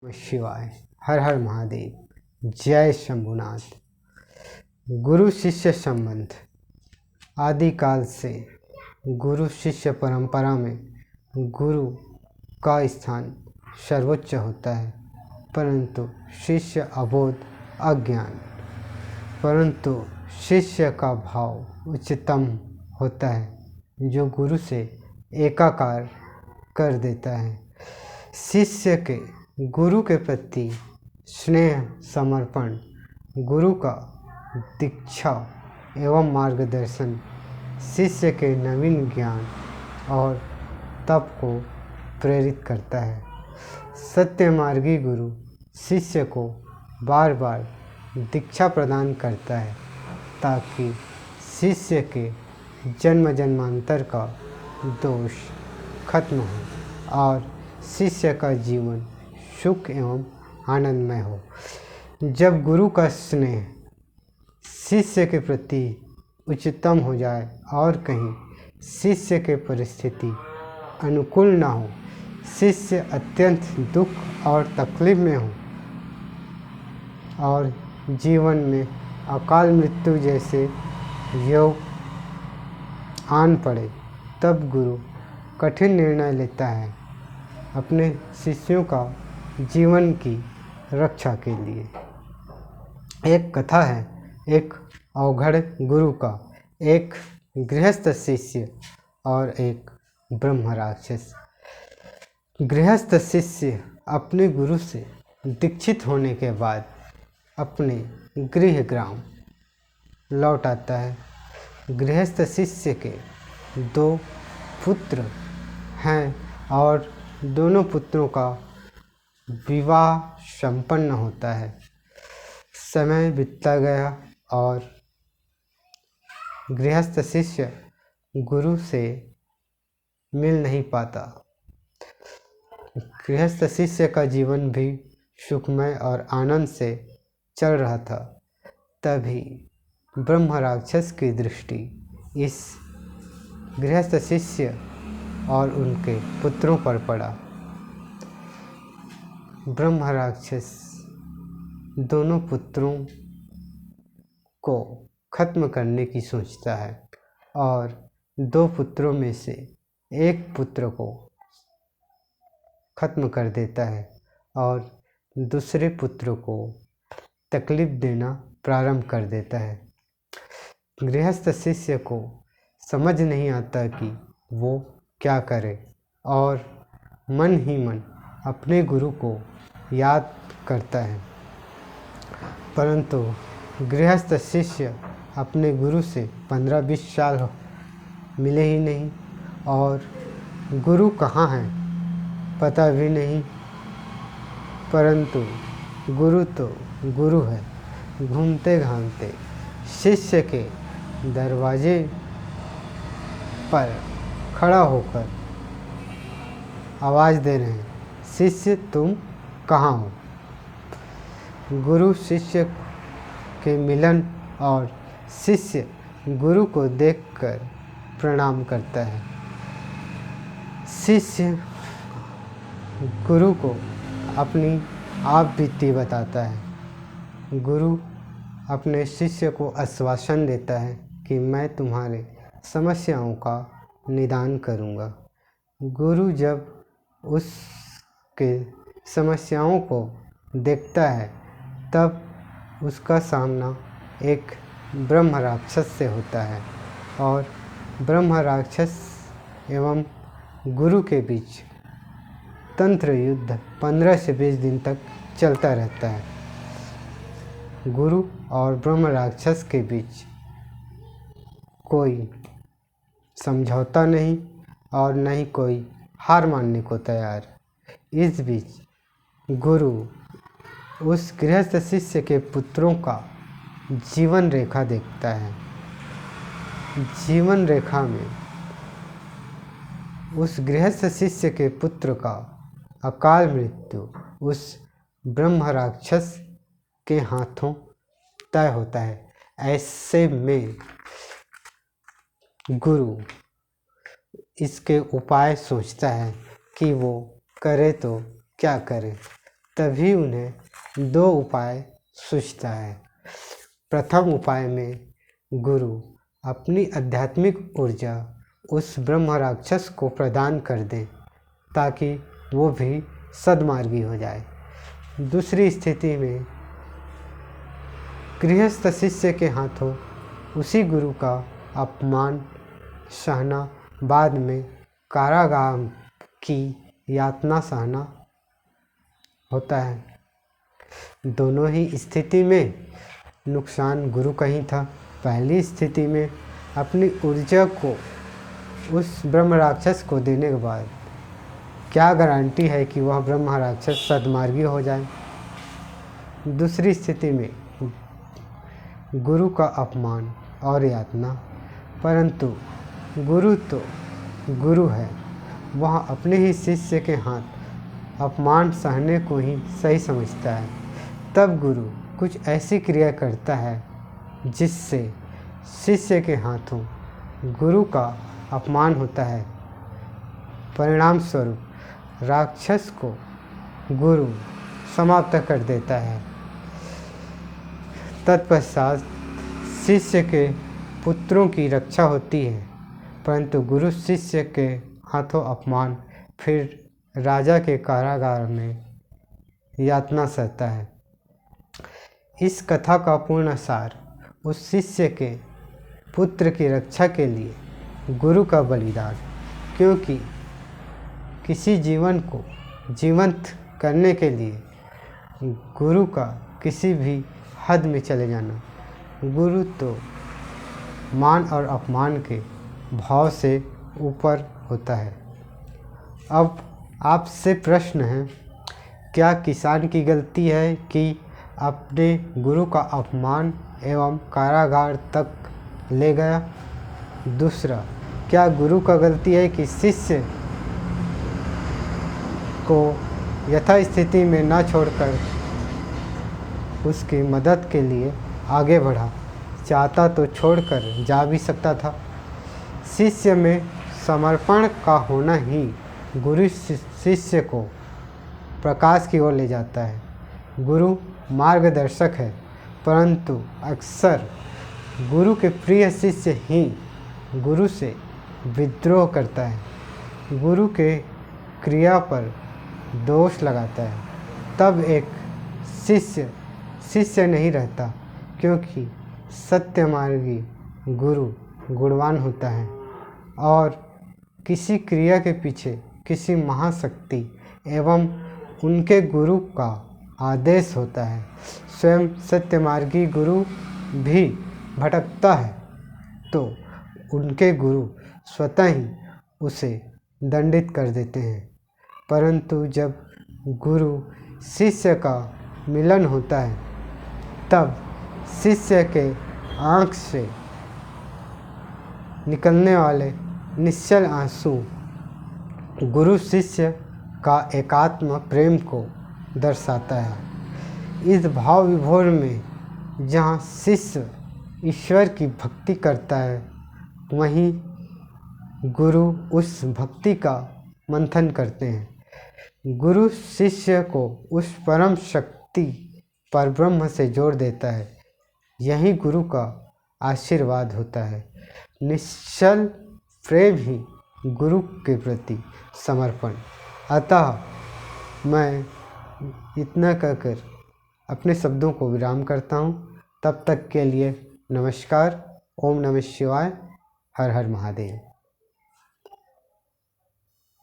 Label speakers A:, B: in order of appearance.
A: शिवाय। हर हर महादेव। जय शंभुनाथ। गुरु शिष्य संबंध आदिकाल से गुरु शिष्य परंपरा में गुरु का स्थान सर्वोच्च होता है, परंतु शिष्य अबोध अज्ञान, परंतु शिष्य का भाव उच्चतम होता है जो गुरु से एकाकार कर देता है। शिष्य के गुरु के प्रति स्नेह, समर्पण, गुरु का दीक्षा एवं मार्गदर्शन शिष्य के नवीन ज्ञान और तप को प्रेरित करता है। सत्यमार्गी गुरु शिष्य को बार बार दीक्षा प्रदान करता है ताकि शिष्य के जन्म जन्मांतर का दोष खत्म हो और शिष्य का जीवन सुख एवं आनंदमय हो। जब गुरु का स्नेह शिष्य के प्रति उच्चतम हो जाए और कहीं शिष्य के परिस्थिति अनुकूल न हो, शिष्य अत्यंत दुख और तकलीफ में हो और जीवन में अकाल मृत्यु जैसे योग आन पड़े, तब गुरु कठिन निर्णय लेता है अपने शिष्यों का जीवन की रक्षा के लिए। एक कथा है, एक अवघड़ गुरु का एक गृहस्थ शिष्य और एक ब्रह्म राक्षस। गृहस्थ शिष्य अपने गुरु से दीक्षित होने के बाद अपने गृह ग्राम लौट आता है। गृहस्थ शिष्य के 2 पुत्र हैं और दोनों पुत्रों का विवाह संपन्न होता है। समय बीतता गया और गृहस्थ शिष्य गुरु से मिल नहीं पाता। गृहस्थ शिष्य का जीवन भी सुखमय और आनंद से चल रहा था। तभी ब्रह्म राक्षस की दृष्टि इस गृहस्थ शिष्य और उनके पुत्रों पर पड़ा। ब्रह्म राक्षस दोनों पुत्रों को खत्म करने की सोचता है और 2 पुत्रों में से एक पुत्र को खत्म कर देता है और दूसरे पुत्र को तकलीफ देना प्रारंभ कर देता है। गृहस्थ शिष्य को समझ नहीं आता कि वो क्या करे और मन ही मन अपने गुरु को याद करता है, परंतु गृहस्थ शिष्य अपने गुरु से 15-20 साल मिले ही नहीं और गुरु कहाँ हैं पता भी नहीं, परंतु गुरु तो गुरु है। घूमते घामते शिष्य के दरवाजे पर खड़ा होकर आवाज़ दे रहे हैं, शिष्य तुम कहाँ हो। गुरु शिष्य के मिलन और शिष्य गुरु को देखकर प्रणाम करता है। शिष्य गुरु को अपनी आप बीती बताता है। गुरु अपने शिष्य को आश्वासन देता है कि मैं तुम्हारे समस्याओं का निदान करूँगा। गुरु जब उसके समस्याओं को देखता है तब उसका सामना एक ब्रह्म राक्षस से होता है और ब्रह्म राक्षस एवं गुरु के बीच तंत्र युद्ध 15 से 20 दिन तक चलता रहता है। गुरु और ब्रह्म राक्षस के बीच कोई समझौता नहीं और न ही कोई हार मानने को तैयार। इस बीच गुरु उस गृहस्थ शिष्य के पुत्रों का जीवन रेखा देखता है। जीवन रेखा में उस गृहस्थ शिष्य के पुत्र का अकाल मृत्यु उस ब्रह्म राक्षस के हाथों तय होता है। ऐसे में गुरु इसके उपाय सोचता है कि वो करे तो क्या करे। तभी उन्हें दो उपाय सूझता है। प्रथम उपाय में गुरु अपनी आध्यात्मिक ऊर्जा उस ब्रह्म राक्षस को प्रदान कर दें ताकि वो भी सद्मार्गी हो जाए। दूसरी स्थिति में गृहस्थ शिष्य के हाथों उसी गुरु का अपमान सहना, बाद में कारागार की यातना सहना होता है। दोनों ही स्थिति में नुकसान गुरु का ही था। पहली स्थिति में अपनी ऊर्जा को उस ब्रह्म राक्षस को देने के बाद क्या गारंटी है कि वह ब्रह्म राक्षस सद्मार्गी हो जाए। दूसरी स्थिति में गुरु का अपमान और यातना, परंतु गुरु तो गुरु है, वह अपने ही शिष्य के हाथ अपमान सहने को ही सही समझता है। तब गुरु कुछ ऐसी क्रिया करता है जिससे शिष्य के हाथों गुरु का अपमान होता है। परिणाम स्वरूप राक्षस को गुरु समाप्त कर देता है। तत्पश्चात शिष्य के पुत्रों की रक्षा होती है, परंतु गुरु शिष्य के हाथों अपमान, फिर राजा के कारागार में यातना सहता है। इस कथा का पूर्ण सार उस शिष्य के पुत्र की रक्षा के लिए गुरु का बलिदान, क्योंकि किसी जीवन को जीवंत करने के लिए गुरु का किसी भी हद में चले जाना, गुरु तो मान और अपमान के भाव से ऊपर होता है। अब आपसे प्रश्न है, क्या किसान की गलती है कि अपने गुरु का अपमान एवं कारागार तक ले गया? दूसरा, क्या गुरु का गलती है कि शिष्य को यथास्थिति में न छोड़कर उसकी मदद के लिए आगे बढ़ा? चाहता तो छोड़कर जा भी सकता था। शिष्य में समर्पण का होना ही गुरु शिष्य को प्रकाश की ओर ले जाता है। गुरु मार्गदर्शक है, परंतु अक्सर गुरु के प्रिय शिष्य ही गुरु से विद्रोह करता है, गुरु के क्रिया पर दोष लगाता है। तब एक शिष्य नहीं रहता, क्योंकि सत्यमार्गी गुरु गुणवान होता है और किसी क्रिया के पीछे किसी महाशक्ति एवं उनके गुरु का आदेश होता है। स्वयं सत्यमार्गी गुरु भी भटकता है तो उनके गुरु स्वतः ही उसे दंडित कर देते हैं। परंतु जब गुरु शिष्य का मिलन होता है, तब शिष्य के आँख से निकलने वाले निश्चल आंसू गुरु शिष्य का एकात्म प्रेम को दर्शाता है। इस भाव विभोर में जहाँ शिष्य ईश्वर की भक्ति करता है, वहीं गुरु उस भक्ति का मंथन करते हैं। गुरु शिष्य को उस परम शक्ति पर ब्रह्म से जोड़ देता है। यही गुरु का आशीर्वाद होता है। निश्चल प्रेम ही गुरु के प्रति समर्पण। अतः मैं इतना कहकर अपने शब्दों को विराम करता हूँ। तब तक के लिए नमस्कार। ओम नमः शिवाय। हर हर महादेव।